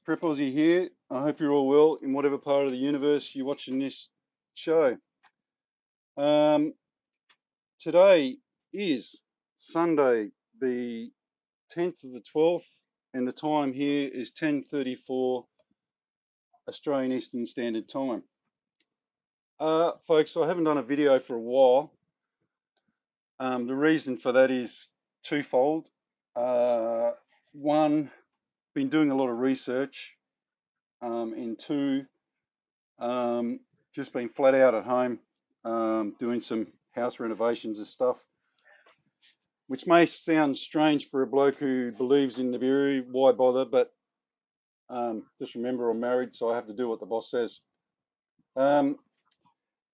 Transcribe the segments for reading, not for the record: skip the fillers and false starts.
Prep Aussie here. I hope you're all well in whatever part of the universe you're watching this show. Um, Today is Sunday, the 10th of the 12th, and the time here is 10:34 Australian Eastern Standard Time. Folks, I haven't done a video for a while. The reason for that is twofold. One, been doing a lot of research, and two, just been flat out at home, doing some house renovations and stuff, which may sound strange for a bloke who believes in Nibiru. Why bother? But just remember, I'm married, so I have to do what the boss says.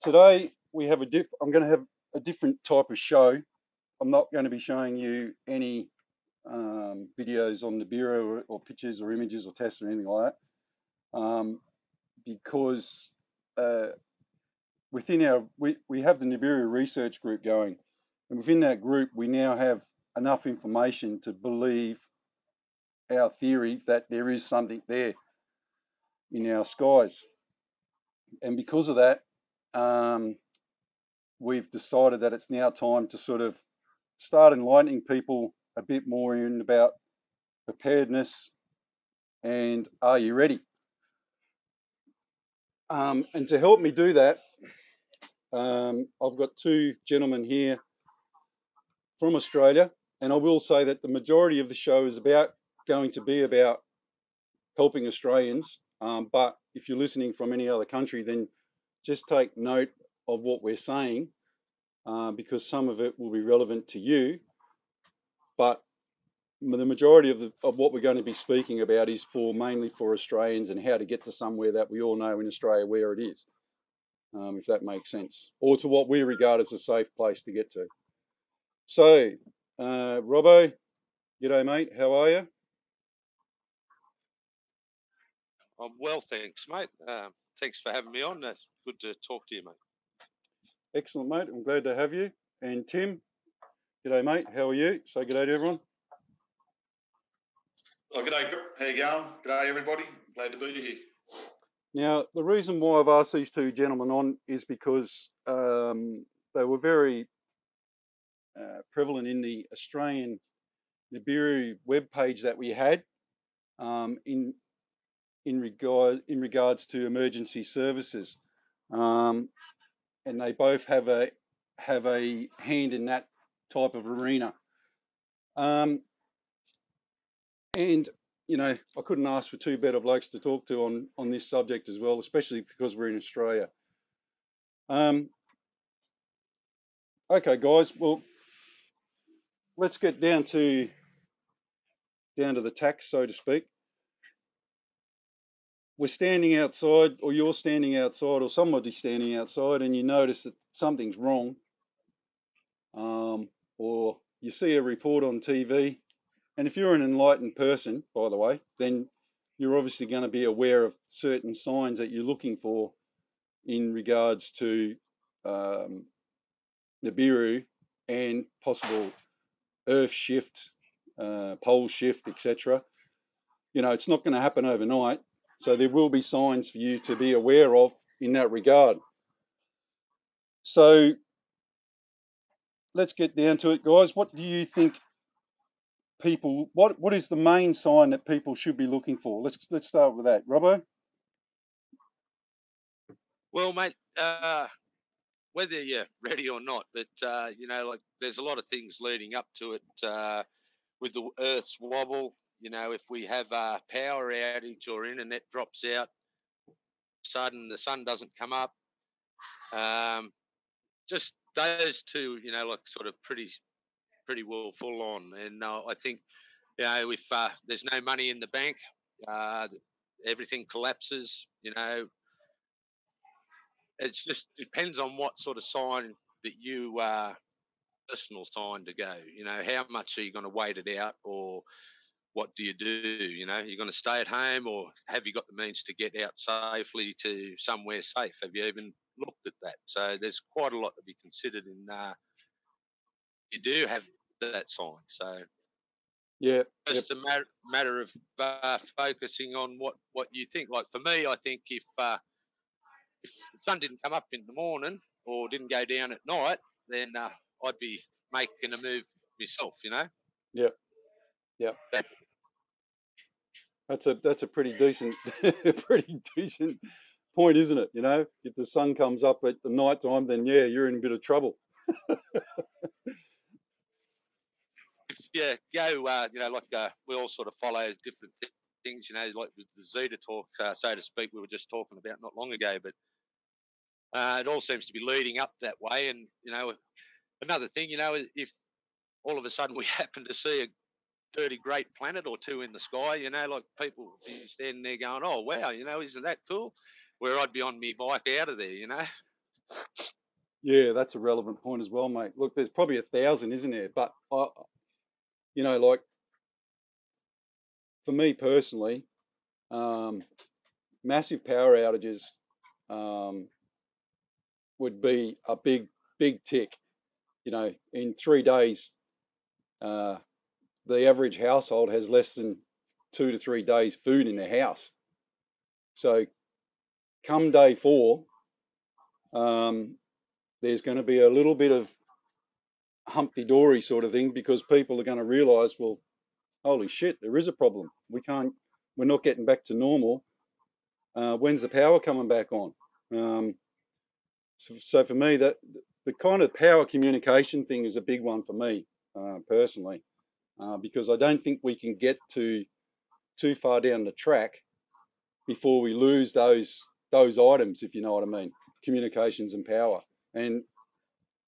Today we have I'm going to have a different type of show. I'm not going to be showing you any videos on Nibiru or pictures or images or tests or anything like that, because within we have the Nibiru research group going, and within that group we now have enough information to believe our theory that there is something there in our skies. And because of that, we've decided that it's now time to sort of start enlightening people a bit more in about preparedness and are you ready? And to help me do that, I've got two gentlemen here from Australia, and I will say that the majority of the show is going to be about helping Australians. But if you're listening from any other country, then just take note of what we're saying, because some of it will be relevant to you. But the majority of what we're going to be speaking about is mainly for Australians and how to get to somewhere that we all know in Australia where it is, if that makes sense, or to what we regard as a safe place to get to. So, Robbo, g'day mate, how are you? I'm well, thanks, mate. Thanks for having me on. It's good to talk to you, mate. Excellent, mate. I'm glad to have you. And Tim, g'day, mate. How are you? Say g'day to everyone. Oh, g'day. How you going? G'day, everybody. Glad to be here. Now, the reason why I've asked these two gentlemen on is because they were very prevalent in the Australian Nibiru webpage that we had, in regards to emergency services, and they both have a hand in that type of arena. And you know, I couldn't ask for two better blokes to talk to on this subject as well, especially because we're in Australia. Okay, guys. Well, let's get down to the tax, so to speak. We're standing outside, or you're standing outside, or somebody's standing outside, and you notice that something's wrong, or you see a report on TV. And if you're an enlightened person, by the way, then you're obviously going to be aware of certain signs that you're looking for in regards to Nibiru and possible Earth shift, pole shift, etc. You know, it's not going to happen overnight, so there will be signs for you to be aware of in that regard. So let's get down to it, guys. What do you think people? What is the main sign that people should be looking for? Let's start with that, Robbo. Well, mate, whether you're ready or not, but you know, like there's a lot of things leading up to it. With the Earth's wobble, you know, if we have a power outage or internet drops out, sudden the sun doesn't come up, just those two, you know, like sort of pretty well full on. And I think, you know, if there's no money in the bank, everything collapses. You know, it just depends on what sort of sign that you personal sign to go. You know, how much are you going to wait it out, or what do you do? You know, you're going to stay at home, or have you got the means to get out safely to somewhere safe? Have you even looked at that? So there's quite a lot to be considered in. You do have that sign, so Yeah. Just a matter of focusing on what you think. Like for me, I think if the sun didn't come up in the morning or didn't go down at night, then I'd be making a move myself. Yeah. Yeah. That's a pretty decent pretty decent point, isn't it? If the sun comes up at the night time, then yeah, you're in a bit of trouble. Yeah, go. Like we all sort of follow different things. Like with the Zeta talk, so to speak, we were just talking about not long ago. But it all seems to be leading up that way. And another thing, if all of a sudden we happen to see a dirty great planet or two in the sky, like people would be standing there going, "Oh wow, isn't that cool?" Where I'd be on my bike out of there. Yeah, that's a relevant point as well, mate. Look, there's probably 1,000, isn't there? But like for me personally, massive power outages would be a big tick. In 3 days, the average household has less than 2 to 3 days food in their house. So come day 4, there's going to be a little bit of humpty-dory sort of thing, because people are going to realise, well, holy shit, there is a problem. We're not getting back to normal. When's the power coming back on? So for me, that the kind of power communication thing is a big one for me personally, because I don't think we can get too far down the track before we lose those items, if you know what I mean, communications and power. And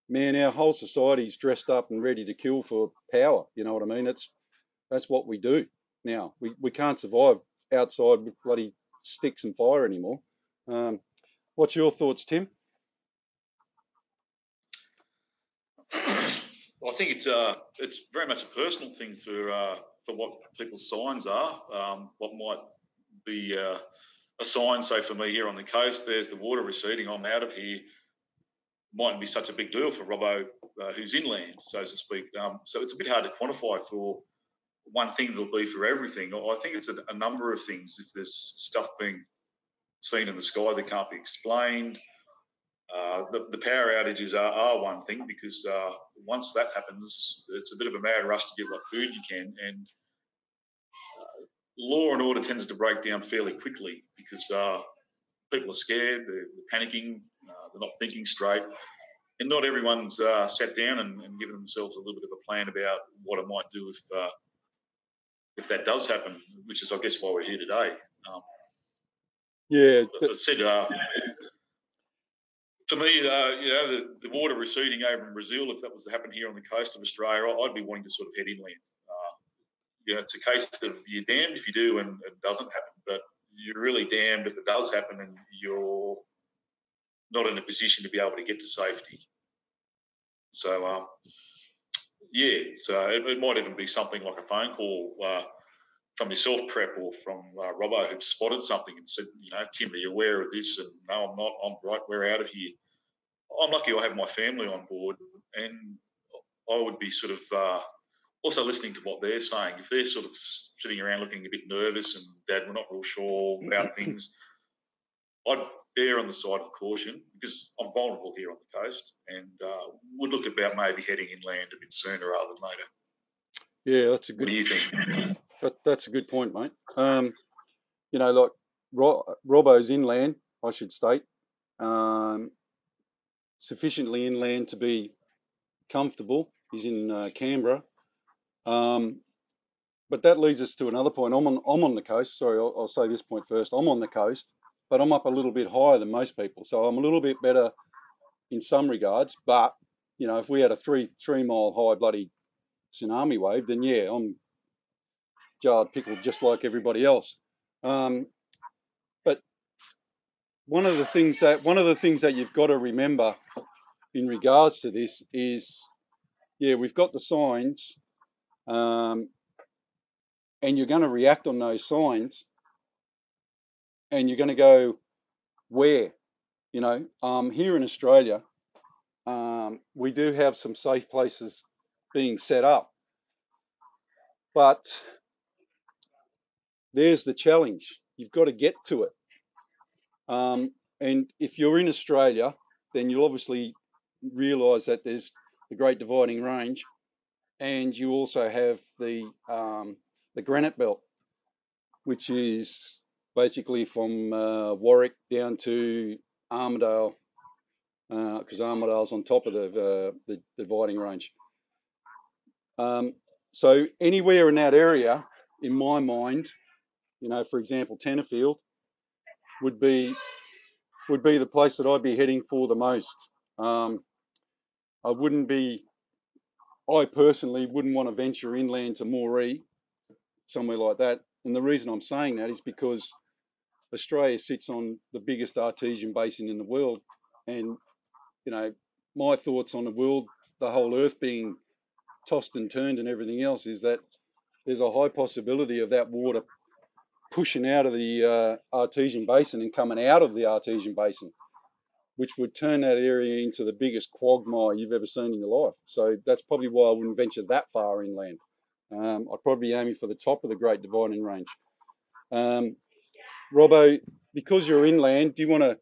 man, our whole society's dressed up and ready to kill for power. You know what I mean? That's what we do now. We can't survive outside with bloody sticks and fire anymore. What's your thoughts, Tim? I think it's very much a personal thing for what people's signs are. What might be a sign, say for me here on the coast, there's the water receding, I'm out of here, mightn't be such a big deal for Robbo, who's inland, so to speak. So it's a bit hard to quantify for one thing that'll be for everything. I think it's a number of things. If there's stuff being seen in the sky that can't be explained, the power outages are one thing, because once that happens, it's a bit of a mad rush to get what food you can, and law and order tends to break down fairly quickly, because people are scared, they're panicking, they're not thinking straight, and not everyone's sat down and given themselves a little bit of a plan about what it might do if that does happen, which is, I guess, why we're here today. Yeah. As I said, for me, the water receding over in Brazil, if that was to happen here on the coast of Australia, I'd be wanting to sort of head inland. It's a case of you're damned if you do and it doesn't happen, but you're really damned if it does happen and you're not in a position to be able to get to safety. So, so it might even be something like a phone call from yourself, Prep, or from Robbo, who've spotted something and said, Tim, are you aware of this? And no, I'm not. I'm right. We're out of here. I'm lucky I have my family on board, and I would be sort of also listening to what they're saying. If they're sort of sitting around looking a bit nervous and, Dad, we're not real sure about things, I'd err on the side of caution, because I'm vulnerable here on the coast, and would look about maybe heading inland a bit sooner rather than later. Yeah, that's a good. What do you think? That's a good point, mate. Like Robbo's inland, I should state, sufficiently inland to be comfortable. He's in Canberra. But that leads us to another point. I'm on the coast. Sorry, I'll say this point first. I'm on the coast, but I'm up a little bit higher than most people, so I'm a little bit better in some regards. But if we had a 3 mile high bloody tsunami wave, then yeah, I'm jarred pickled just like everybody else. But one of the things that you've got to remember in regards to this is, we've got the signs, and you're going to react on those signs, and you're going to go where, here in Australia, we do have some safe places being set up, But there's the challenge. You've got to get to it. And if you're in Australia, then you'll obviously realise that there's the Great Dividing Range, and you also have the granite belt, which is basically from Warwick down to Armidale, because Armidale's on top of the Dividing Range. So anywhere in that area, in my mind, for example, Tenterfield would be the place that I'd be heading for the most. I personally wouldn't want to venture inland to Moree, somewhere like that. And the reason I'm saying that is because Australia sits on the biggest artesian basin in the world. And, my thoughts on the world, the whole earth being tossed and turned and everything else, is that there's a high possibility of that water pushing out of the artesian basin and coming out of the artesian basin, which would turn that area into the biggest quagmire you've ever seen in your life. So that's probably why I wouldn't venture that far inland. I'd probably be aiming for the top of the Great Dividing Range. Robbo, because you're inland, do you want to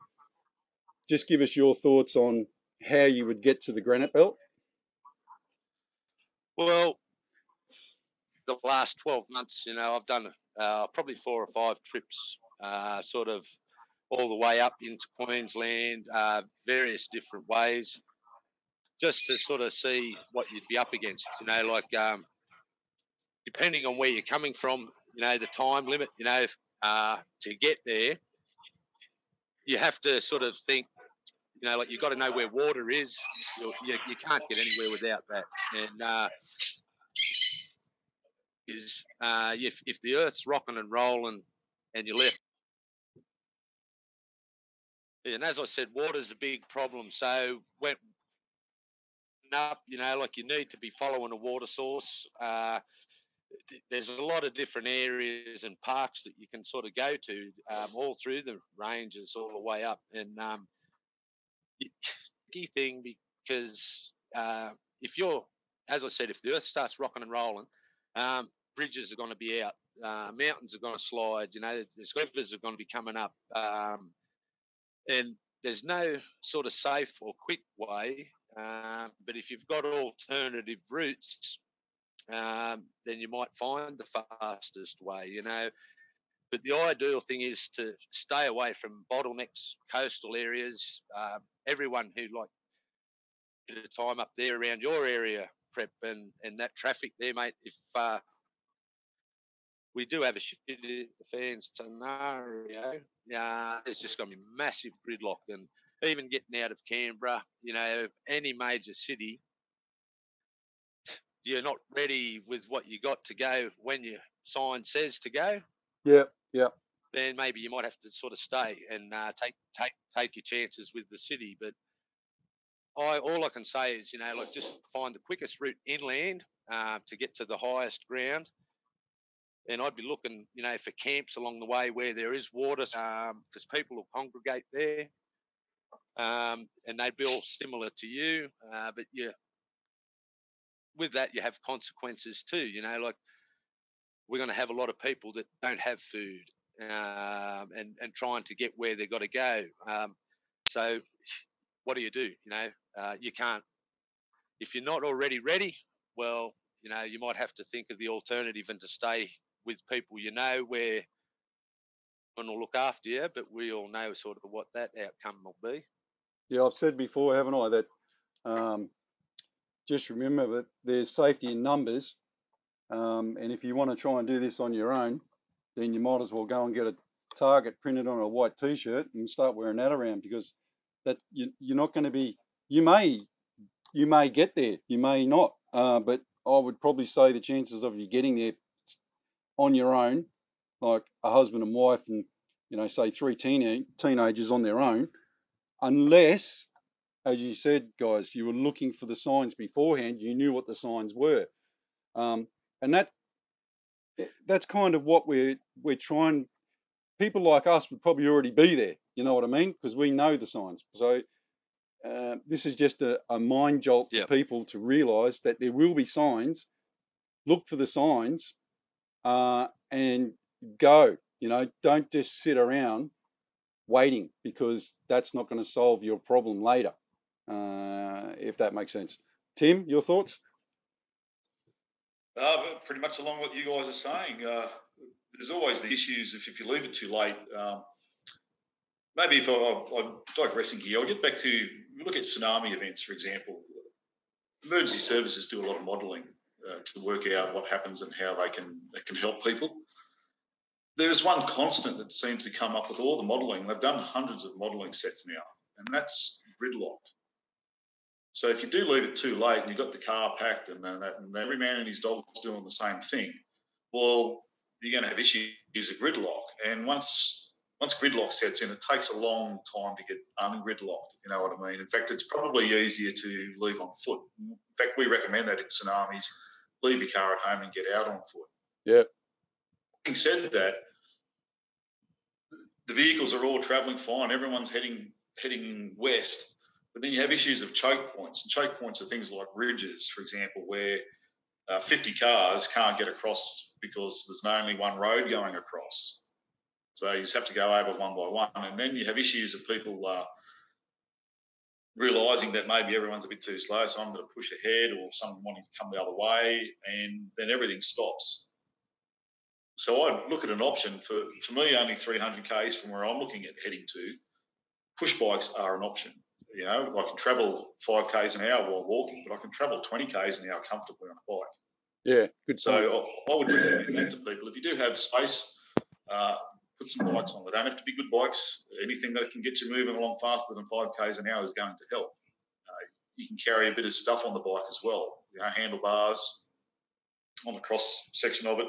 just give us your thoughts on how you would get to the granite belt? Well, the last 12 months, I've done probably 4 or 5 trips, sort of all the way up into Queensland, various different ways, just to sort of see what you'd be up against, depending on where you're coming from, the time limit, to get there, you have to sort of think, you've got to know where water is. You can't get anywhere without that. And if the earth's rocking and rolling and you're left, and as I said, water's a big problem. So when up, you need to be following a water source. There's a lot of different areas and parks that you can sort of go to all through the ranges all the way up. And key thing, because if you're, as I said, if the earth starts rocking and rolling, bridges are going to be out, mountains are going to slide, the rivers are going to be coming up, and there's no sort of safe or quick way. But if you've got alternative routes, then you might find the fastest way, But the ideal thing is to stay away from bottlenecks, coastal areas. Everyone who bit of time up there around your area, Prep, and that traffic there, mate. If we do have a shit at the fan scenario, there's just going to be massive gridlock, and even getting out of Canberra, any major city, you're not ready with what you got to go when your sign says to go. Yeah. Then maybe you might have to sort of stay and take your chances with the city. But all I can say is, just find the quickest route inland to get to the highest ground. And I'd be looking, for camps along the way where there is water, because people will congregate there, and they'd be all similar to you. But with that, you have consequences too. We're going to have a lot of people that don't have food, and trying to get where they've got to go. So what do? You can't, if you're not already ready, well, you might have to think of the alternative and to stay with people where and will look after you, but we all know sort of what that outcome will be. Yeah, I've said before, haven't I, that just remember that there's safety in numbers, and if you want to try and do this on your own, then you might as well go and get a target printed on a white T-shirt and start wearing that around, because that you're not going to be. You may get there, you may not, but I would probably say the chances of you getting there on your own, like a husband and wife, and say 3 teenagers on their own, unless, as you said, guys, you were looking for the signs beforehand, you knew what the signs were, and that's kind of what we're trying. People like us would probably already be there, you know what I mean, because we know the signs. So this is just a mind jolt for people to realise that there will be signs. Look for the signs, and go. Don't just sit around waiting, because that's not going to solve your problem later, if that makes sense. Tim, your thoughts? Pretty much along what you guys are saying. There's always the issues if you leave it too late. Maybe if I'm digressing here, I'll get back to look at tsunami events, for example. Emergency services do a lot of modelling to work out what happens and how they can help people. There's one constant that seems to come up with all the modelling. They've done hundreds of modelling sets now, and that's gridlock. So if you do leave it too late and you've got the car packed and every man and his dog's doing the same thing, well, you're going to have issues of gridlock. And once gridlock sets in, it takes a long time to get ungridlocked, if you know what I mean. In fact, it's probably easier to leave on foot. In fact, we recommend that in tsunamis, leave your car at home and get out on foot. Yeah. Having said that, the vehicles are all travelling fine. Everyone's heading west. But then you have issues of choke points. And choke points are things like ridges, for example, where 50 cars can't get across because there's only one road going across. So you just have to go over one by one. And then you have issues of people realising that maybe everyone's a bit too slow, so I'm going to push ahead, or someone wanting to come the other way, and then everything stops. So I look at an option for me, only 300 k's from where I'm looking at heading to. Push bikes are an option. I can travel 5 k's an hour while walking, but I can travel 20 k's an hour comfortably on a bike. Yeah, good. So I would recommend that to people. If you do have space, put some bikes on. They don't have to be good bikes. Anything that can get you moving along faster than 5 k's an hour is going to help. You can carry a bit of stuff on the bike as well. Handlebars on the cross section of it.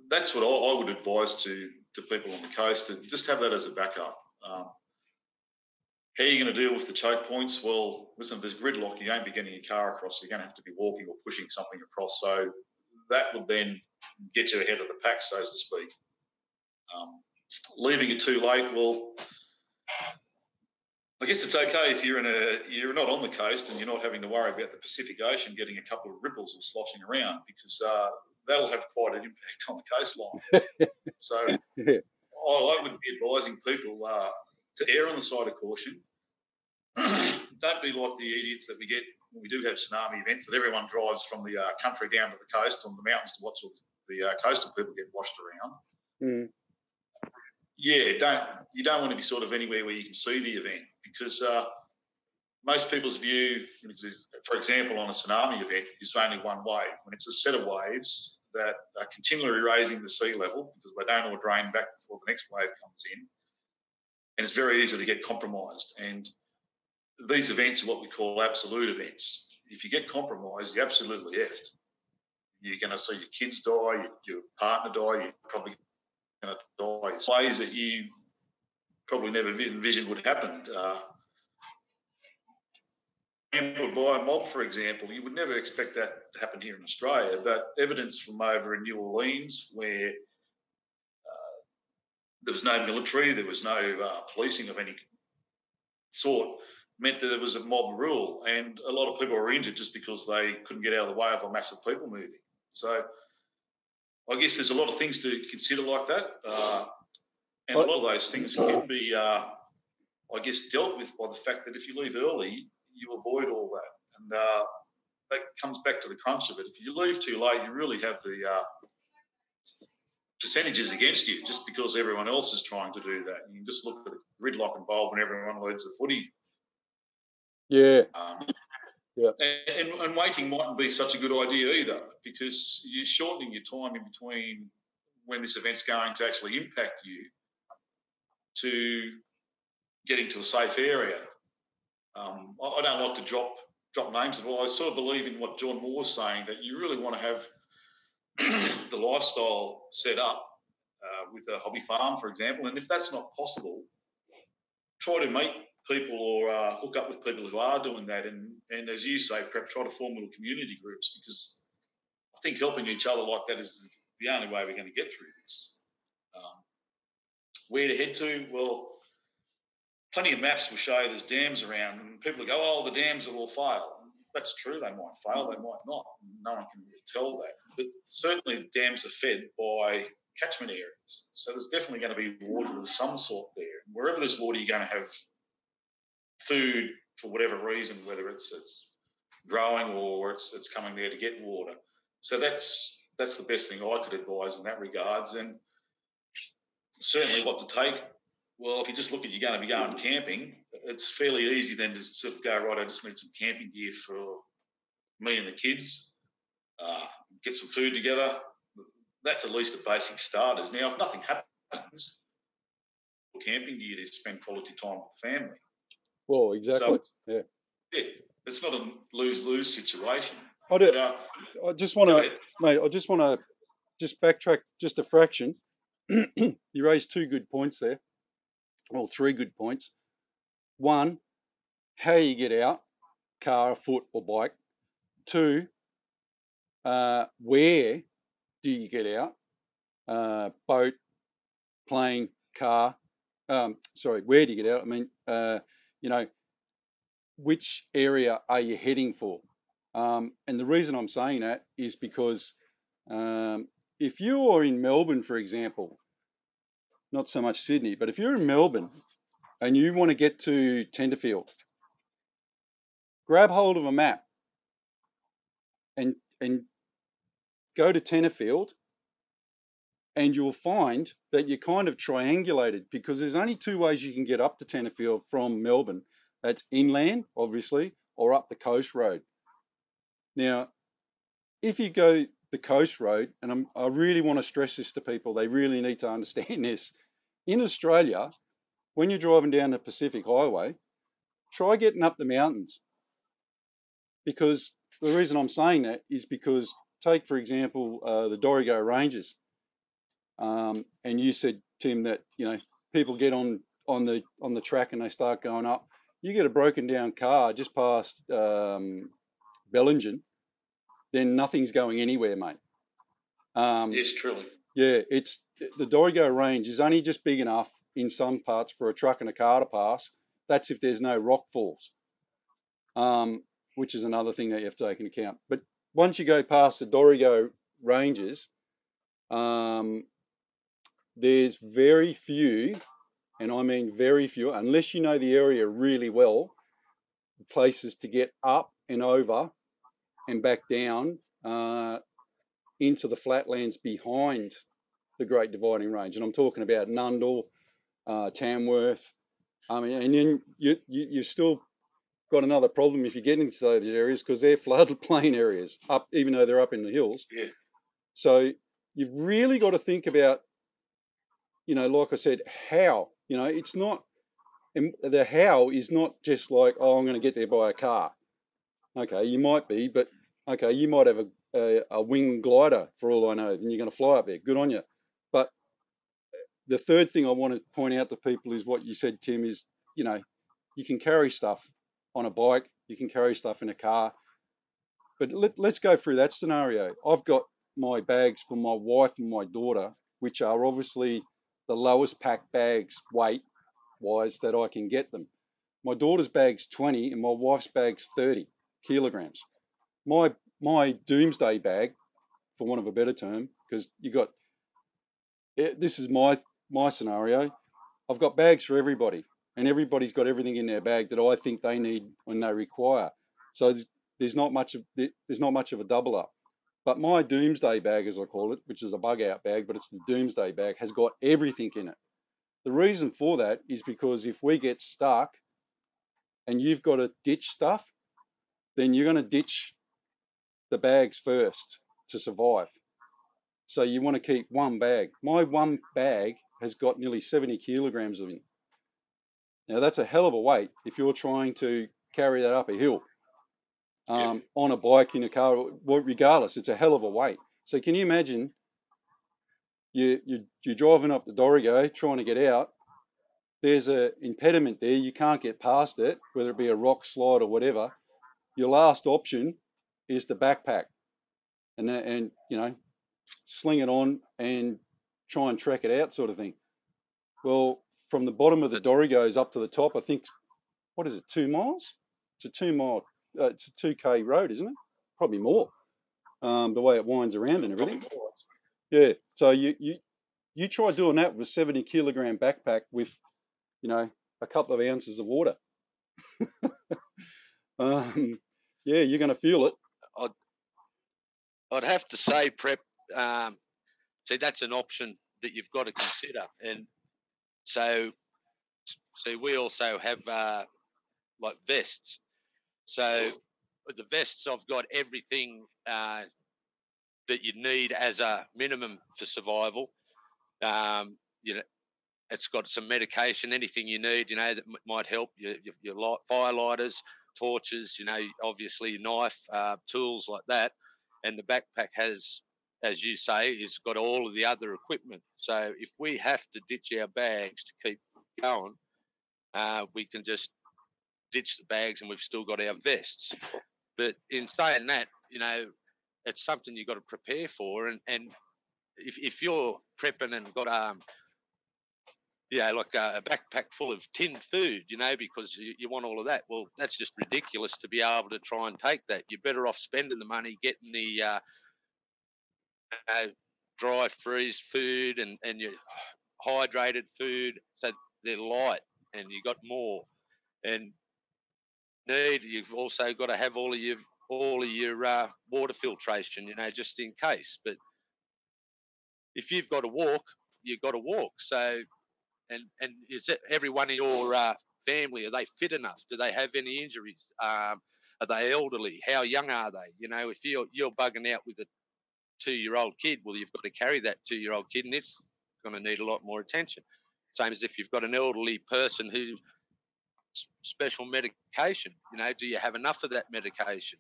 That's what I would advise to people on the coast, to just have that as a backup. How are you going to deal with the choke points? Well, listen, if there's gridlock, you won't be getting your car across. You're going to have to be walking or pushing something across. So that would then get you ahead of the pack, so to speak. Leaving it too late, well, I guess it's okay if you're not on the coast and you're not having to worry about the Pacific Ocean getting a couple of ripples or sloshing around, because that'll have quite an impact on the coastline. So Yeah. I would be advising people to err on the side of caution. Don't be like the idiots that we get when we do have tsunami events, that everyone drives from the country down to the coast on the mountains to watch all the coastal people get washed around. Mm. Yeah, you don't want to be sort of anywhere where you can see the event, because most people's view, for example, on a tsunami event, is only one wave. When it's a set of waves that are continually raising the sea level because they don't all drain back before the next wave comes in, and it's very easy to get compromised. And these events are what we call absolute events. If you get compromised, you're absolutely effed. You're going to see your kids die, your partner die, you're probably going to die in ways that you probably never envisioned would happen. By a mob, for example, you would never expect that to happen here in Australia, but evidence from over in New Orleans, where there was no military, there was no policing of any sort, meant that there was a mob rule, and a lot of people were injured just because they couldn't get out of the way of a massive people moving. So I guess there's a lot of things to consider like that, and a lot of those things can be, I guess, dealt with by the fact that if you leave early, you avoid all that. And that comes back to the crunch of it. If you leave too late, you really have the percentages against you, just because everyone else is trying to do that. You can just look at the gridlock involved when everyone leaves the footy. Yeah. Yeah. And waiting mightn't be such a good idea either, because you're shortening your time in between when this event's going to actually impact you to getting to a safe area. I don't like to drop names at all. I sort of believe in what John Moore's saying, that you really want to have the lifestyle set up with a hobby farm, for example. And if that's not possible, try to meet people or hook up with people who are doing that. And as you say, perhaps try to form little community groups, because I think helping each other like that is the only way we're going to get through this. Where to head to? Well, plenty of maps will show you there's dams around, and people will go, oh, the dams will all fail. that's true. They might fail, they might not. No one can really tell that. But certainly dams are fed by catchment areas. So there's definitely going to be water of some sort there. Wherever there's water, you're going to have food for whatever reason, whether it's growing or it's coming there to get water. So that's the best thing I could advise in that regards. And certainly what to take. Well, if you just look at you're going to be going camping, it's fairly easy then to sort of go, right, I just need some camping gear for me and the kids, get some food together. That's at least a basic starters. Now, if nothing happens, camping gear to spend quality time with the family. Well, exactly. So it's not a lose-lose situation. I just want to, mate. I just want to just backtrack just a fraction. You raised two good points there. Well, three good points. One, how you get out, car, foot, or bike. Two, where do you get out? Boat, plane, car. Where do you get out? I mean, which area are you heading for? And the reason I'm saying that is because if you are in Melbourne, for example, not so much Sydney, but if you're in Melbourne and you want to get to Tenterfield, grab hold of a map and go to Tenterfield, and you'll find that you're kind of triangulated because there's only two ways you can get up to Tenterfield from Melbourne. That's inland, obviously, or up the coast road. Now, if you go the coast road, and I really want to stress this to people, they really need to understand this. In Australia, when you're driving down the Pacific Highway, try getting up the mountains. Because the reason I'm saying that is because, take for example, the Dorrigo Ranges. And you said, Tim, that people get on the track and they start going up. You get a broken down car just past Bellingen, then nothing's going anywhere, mate. Yes, truly. Yeah, it's the Dorrigo Range is only just big enough in some parts for a truck and a car to pass. That's if there's no rock falls, which is another thing that you have to take into account. But once you go past the Dorrigo Ranges, there's very few, and I mean very few, unless you know the area really well, places to get up and over and back down into the flatlands behind the Great Dividing Range. And I'm talking about Nundle, Tamworth. I mean, and then you've still got another problem if you get into those areas because they're floodplain areas, up even though they're up in the hills. Yeah. So you've really got to think about, like I said, how. It's not, and the how is not just like, oh, I'm going to get there by a car. Okay, you might be, but okay, you might have a wing glider for all I know, and you're going to fly up there. Good on you. But the third thing I want to point out to people is what you said, Tim, is, you can carry stuff on a bike, you can carry stuff in a car. But let's go through that scenario. I've got my bags for my wife and my daughter, which are obviously the lowest pack bags weight-wise that I can get them. My daughter's bag's 20 and my wife's bag's 30 kilograms. My doomsday bag, for want of a better term, because this is my scenario. I've got bags for everybody, and everybody's got everything in their bag that I think they need when they require. So there's not much of a double up. But my doomsday bag, as I call it, which is a bug out bag, but it's the doomsday bag, has got everything in it. The reason for that is because if we get stuck and you've got to ditch stuff, then you're going to ditch the bags first to survive. So you want to keep one bag. My one bag has got nearly 70 kilograms of it. Now that's a hell of a weight if you're trying to carry that up a hill. On a bike, in a car, regardless, it's a hell of a weight. So can you imagine you're driving up the Dorrigo trying to get out, there's an impediment there, you can't get past it, whether it be a rock slide or whatever. Your last option is to backpack and sling it on and try and trek it out, sort of thing. Well, from the bottom of the Dorrigos up to the top, I think, what is it, 2 miles? It's a 2 mile it's a 2K road, isn't it? Probably more. The way it winds around and everything. Yeah. So you try doing that with a 70-kilogram backpack with, a couple of ounces of water. Yeah, you're going to feel it. I'd have to say, Prep. See, that's an option that you've got to consider, and so we also have like vests. So with the vests, I've got everything that you need as a minimum for survival. You know, it's got some medication, anything you need, that might help. Your fire lighters, torches, obviously your knife, tools like that. And the backpack has, as you say, is got all of the other equipment. So if we have to ditch our bags to keep going, we can just ditch the bags and we've still got our vests. But in saying that, it's something you've got to prepare for. And if you're prepping and got like a backpack full of tinned food, because you want all of that. Well, that's just ridiculous to be able to try and take that. You're better off spending the money getting the dry freeze food and your hydrated food, so they're light and you got more. And you've also got to have all of your water filtration, just in case. But if you've got to walk, you've got to walk. So, and is it everyone in your family, are they fit enough? Do they have any injuries? Are they elderly? How young are they? If you're bugging out with a 2-year-old kid, well, you've got to carry that 2-year-old kid, and it's going to need a lot more attention. Same as if you've got an elderly person who special medication. Do you have enough of that medication?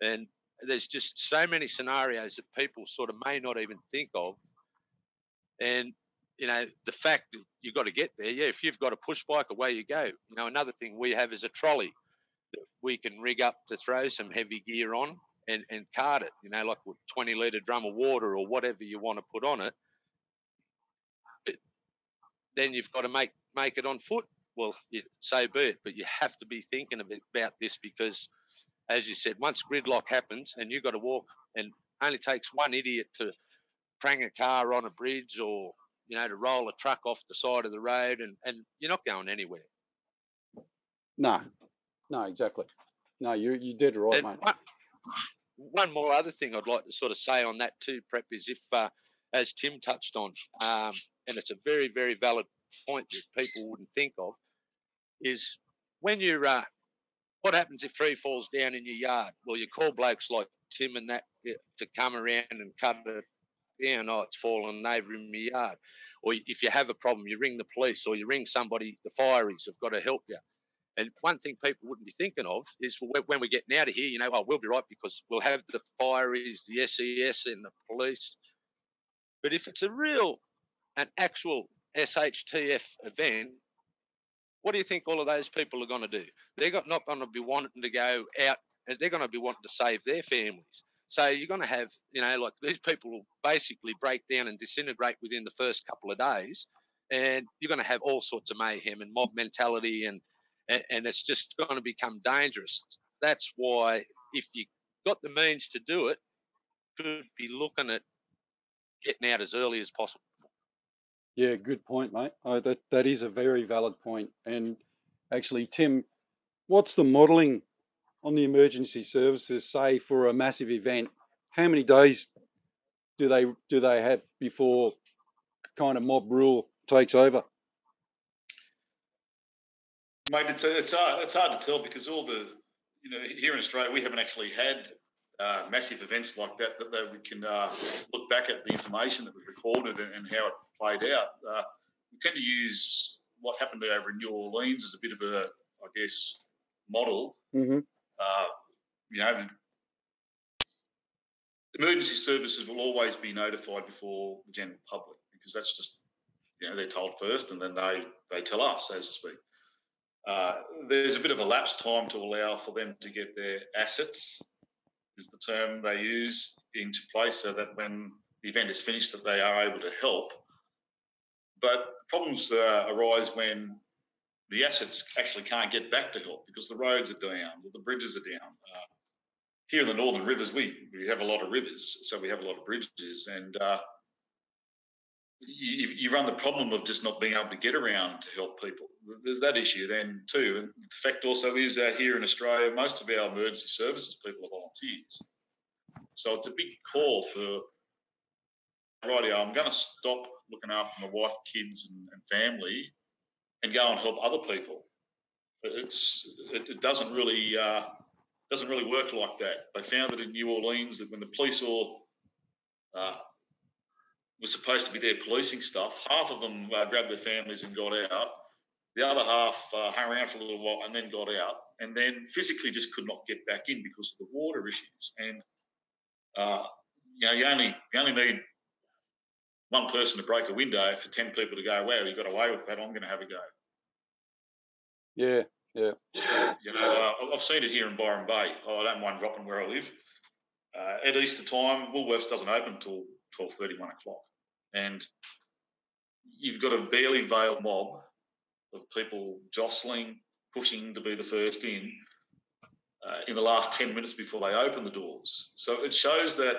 And there's just so many scenarios that people sort of may not even think of. And the fact that you've got to get there. Yeah, if you've got a push bike, away you go. Another thing we have is a trolley that we can rig up to throw some heavy gear on and cart it. Like a 20-litre drum of water or whatever you want to put on it. But then you've got to make it on foot. Well, so be it. But you have to be thinking about this because, as you said, once gridlock happens and you've got to walk, and only takes one idiot to prang a car on a bridge or to roll a truck off the side of the road, and you're not going anywhere. No, exactly. No, you did right, and mate. One more other thing I'd like to sort of say on that too, Prep, is if, as Tim touched on, and it's a very, very valid point that people wouldn't think of, is when you're, what happens if tree falls down in your yard? Well, you call blokes like Tim and that to come around and cut it down. Oh, it's fallen over in my yard. Or if you have a problem, you ring the police or you ring somebody, the fireys have got to help you. And one thing people wouldn't be thinking of is when we're getting out of here, we'll be right because we'll have the fireys, the SES and the police. But if it's an actual SHTF event, what do you think all of those people are going to do? They're not going to be wanting to go out. They're going to be wanting to save their families. So you're going to have, like these people will basically break down and disintegrate within the first couple of days. And you're going to have all sorts of mayhem and mob mentality, and it's just going to become dangerous. That's why if you got the means to do it, you should be looking at getting out as early as possible. Yeah, good point, mate. That is a very valid point. And actually, Tim, what's the modelling on the emergency services say for a massive event? How many days do they have before kind of mob rule takes over? Mate, it's hard to tell because all the here in Australia we haven't actually had massive events like that we can look back at the information that was recorded and how it played out. We tend to use what happened over in New Orleans as a bit of a, I guess, model. Mm-hmm. Emergency services will always be notified before the general public because that's just they're told first and then they tell us, so to speak. There's a bit of a lapse time to allow for them to get their assets, is the term they use, into place so that when the event is finished that they are able to help. But problems arise when the assets actually can't get back to help because the roads are down or the bridges are down. Here in the Northern Rivers, we have a lot of rivers, so we have a lot of bridges, and you run the problem of just not being able to get around to help people. There's that issue then too. And the fact also is that here in Australia, most of our emergency services people are volunteers. So it's a big call for, rightio, I'm going to stop looking after my wife, kids and family and go and help other people. It doesn't really work like that. They found that in New Orleans that when the police all were supposed to be there policing stuff, half of them grabbed their families and got out. The other half hung around for a little while and then got out, and then physically just could not get back in because of the water issues. And you only need one person to break a window for 10 people to go, wow, you got away with that, I'm going to have a go. Yeah. I've seen it here in Byron Bay. I don't mind dropping where I live. At Easter time, Woolworths doesn't open until 12:30, 1 o'clock. And you've got a barely veiled mob of people jostling, pushing to be the first in the last 10 minutes before they open the doors. So it shows that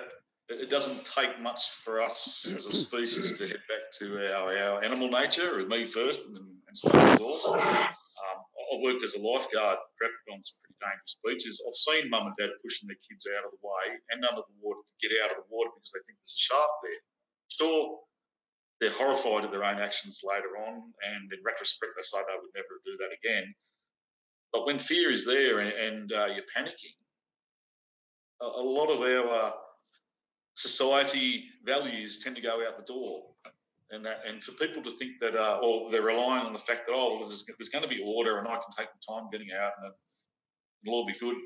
it doesn't take much for us as a species to head back to our animal nature, or me first, and start us off. I've worked as a lifeguard prep on some pretty dangerous beaches. I've seen mum and dad pushing their kids out of the way and under the water to get out of the water because they think there's a shark there. Sure, they're horrified at their own actions later on, and in retrospect, they say they would never do that again. But when fear is there and you're panicking, a lot of our society values tend to go out the door. And for people to think that, or they're relying on the fact that, there's going to be order and I can take the time getting out and it'll all be good.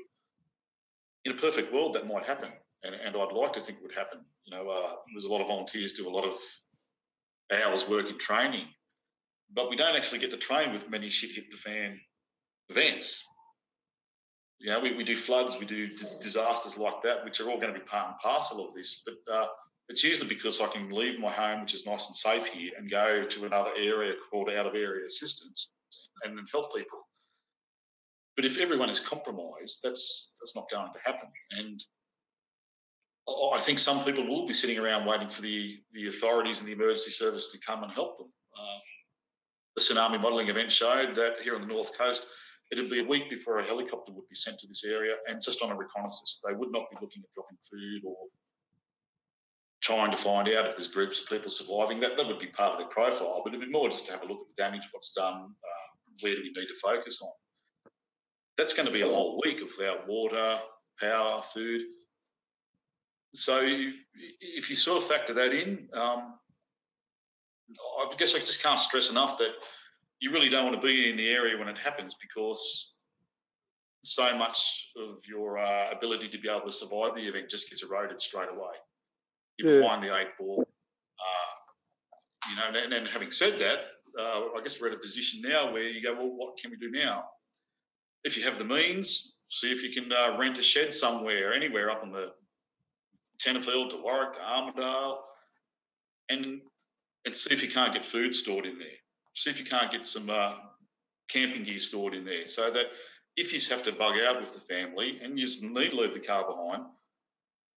In a perfect world, that might happen, and I'd like to think it would happen. There's a lot of volunteers do a lot of hours work in training, but we don't actually get to train with many shit hit the fan events. We do floods, we do disasters like that, which are all going to be part and parcel of this. But it's usually because I can leave my home, which is nice and safe here, and go to another area called out of area assistance and then help people. But if everyone is compromised, that's not going to happen. And I think some people will be sitting around waiting for the authorities and the emergency service to come and help them. The tsunami modelling event showed that here on the North Coast, it'd be a week before a helicopter would be sent to this area, and just on a reconnaissance. They would not be looking at dropping food or trying to find out if there's groups of people surviving. That would be part of their profile, but it'd be more just to have a look at the damage, what's done, where do we need to focus on. That's going to be a whole week without water, power, food. So if you sort of factor that in, I guess I just can't stress enough that you really don't want to be in the area when it happens, because so much of your ability to be able to survive the event just gets eroded straight away. You behind the eight ball. And then having said that, I guess we're at a position now where you go, well, what can we do now? If you have the means, see if you can rent a shed somewhere, anywhere up in the Tenterfield to Warwick to Armidale, and see if you can't get food stored in there. See if you can't get some camping gear stored in there, so that if you have to bug out with the family and you need to leave the car behind,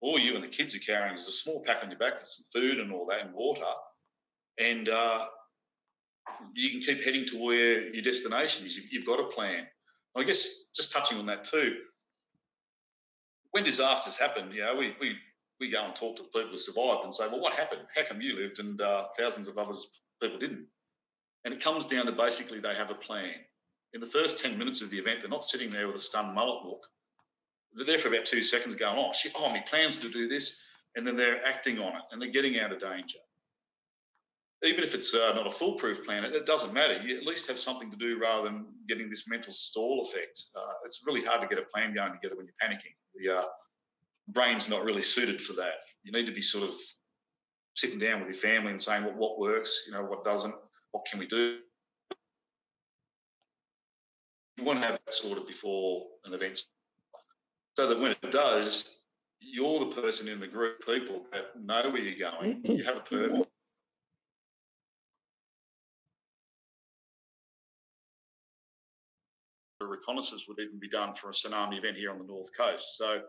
all you and the kids are carrying is a small pack on your back with some food and all that and water, and you can keep heading to where your destination is. You've got a plan. I guess just touching on that too, when disasters happen, we go and talk to the people who survived and say, well, what happened? How come you lived and thousands of others people didn't? And it comes down to basically they have a plan. In the first 10 minutes of the event, they're not sitting there with a stunned mullet look. They're there for about 2 seconds going, oh, shit, my plans to do this, and then they're acting on it and they're getting out of danger. Even if it's not a foolproof plan, it doesn't matter. You at least have something to do rather than getting this mental stall effect. It's really hard to get a plan going together when you're panicking. The brain's not really suited for that. You need to be sort of sitting down with your family and saying, well, what works, what doesn't, what can we do? You want to have that sorted before an event, so that when it does, you're the person in the group of people that know where you're going, you have a purpose. reconnaissance would even be done for a tsunami event here on the north coast. So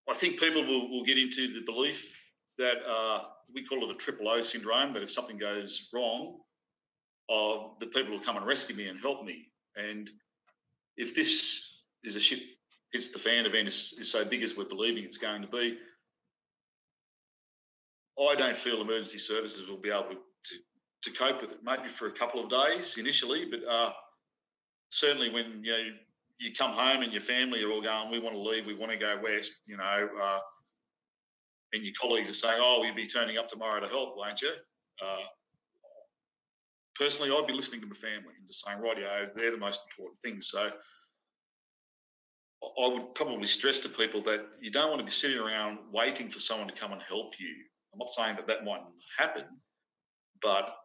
I think people will get into the belief that we call it a triple O syndrome, that if something goes wrong, the people will come and rescue me and help me. And if this is a ship hits the fan event is so big as we're believing it's going to be, I don't feel emergency services will be able to cope with it. Maybe for a couple of days initially, but certainly when you come home and your family are all going, we want to leave, we want to go west, and your colleagues are saying, oh, you'll be turning up tomorrow to help, won't you? Personally, I'd be listening to my family and just saying, rightio, they're the most important things. So I would probably stress to people that you don't want to be sitting around waiting for someone to come and help you. I'm not saying that mightn't happen, but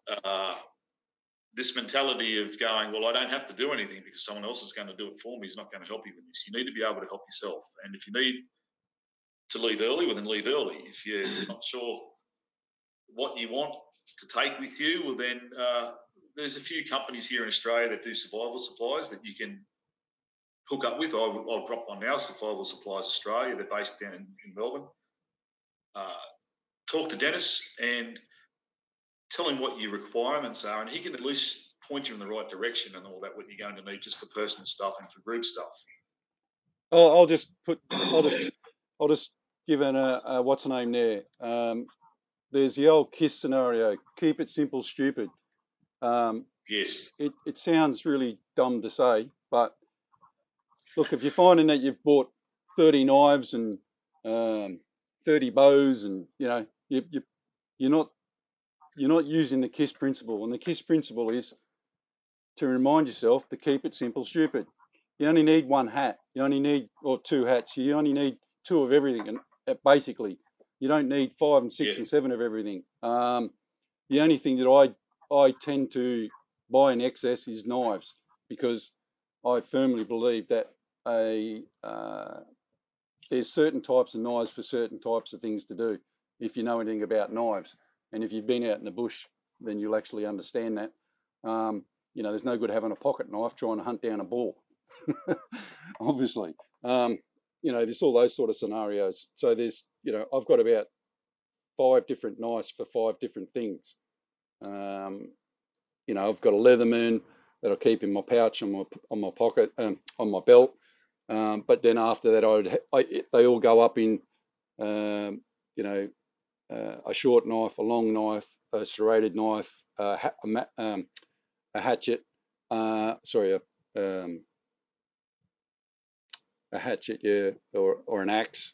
this mentality of going, well, I don't have to do anything because someone else is going to do it for me is not going to help you with this. You need to be able to help yourself. And if you need to leave early, well, then leave early. If you're not sure what you want to take with you, well, then there's a few companies here in Australia that do survival supplies that you can hook up with. I'll drop one now, Survival Supplies Australia. They're based down in Melbourne. Talk to Dennis and tell him what your requirements are, and he can at least point you in the right direction and all that, what you're going to need just for personal stuff and for group stuff. Oh, I'll just give an what's the name there. There's the old KISS scenario: keep it simple, stupid. Yes. It sounds really dumb to say, but look, if you're finding that you've bought 30 knives and 30 bows, and you're not using the KISS principle, and the KISS principle is to remind yourself to keep it simple, stupid. You only need one hat. You only need, or two hats. You only need two of everything, and basically, you don't need 5 and 6 and 7 of everything. The only thing that I tend to buy in excess is knives, because I firmly believe that there's certain types of knives for certain types of things to do. If you know anything about knives, and if you've been out in the bush, then you'll actually understand that. There's no good having a pocket knife trying to hunt down a boar, obviously. There's all those sort of scenarios. So there's, I've got about 5 different knives for 5 different things. I've got a Leatherman that I keep in my pouch on my pocket, on my belt. But then after that, they all go up in, a short knife, a long knife, a serrated knife, a hatchet. A hatchet, yeah, or an axe.